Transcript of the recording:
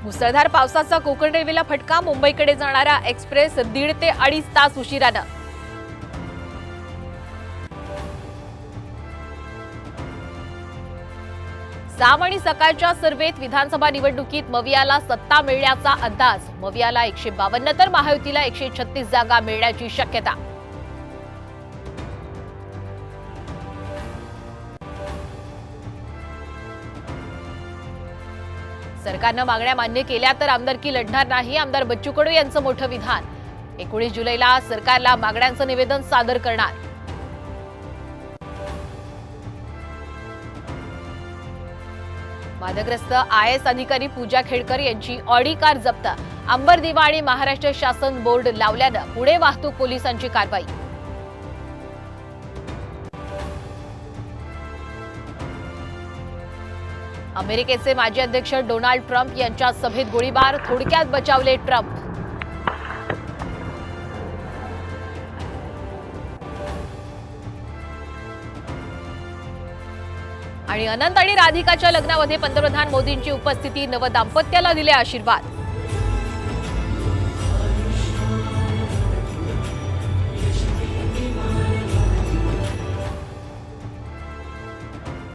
मुसळधार पावसाचा कोकण रेल्वेला फटका। मुंबईकडे जाणारा एक्सप्रेस 1.5 ते 2.5 तास उशिराने। साम आणि सकाळच्या सर्वेत विधानसभा निवडणुकीत मवियाला सत्ता मिळण्याचा अंदाज। मवियाला 152 तर महायुतीला 136 जागा मिळण्याची शक्यता। सरकारने मागण्या मान्य केल्या तर आमदारकी लढणार नाही। आमदार बच्चू कडू यांचं मोठं विधान। 19 जुलैला सरकारला मागण्यांचं निवेदन सादर करणार। वादग्रस्त IAS अधिकारी पूजा खेडकर यांची ऑडी कार जप्त। अंबर दिवा आणि महाराष्ट्र शासन बोर्ड लावल्यानं पुणे वाहतूक पोलिसांची कारवाई। अमेरिकेचे माजी अध्यक्ष डोनाल्ड ट्रम्प यांच्या सभेत गोळीबार। थोडक्यात बचावले ट्रम्प। आणि अनंत आणि राधिकाच्या लग्नामध्ये पंतप्रधान मोदींची उपस्थिती। नवदाम्पत्याला दिले आशीर्वाद।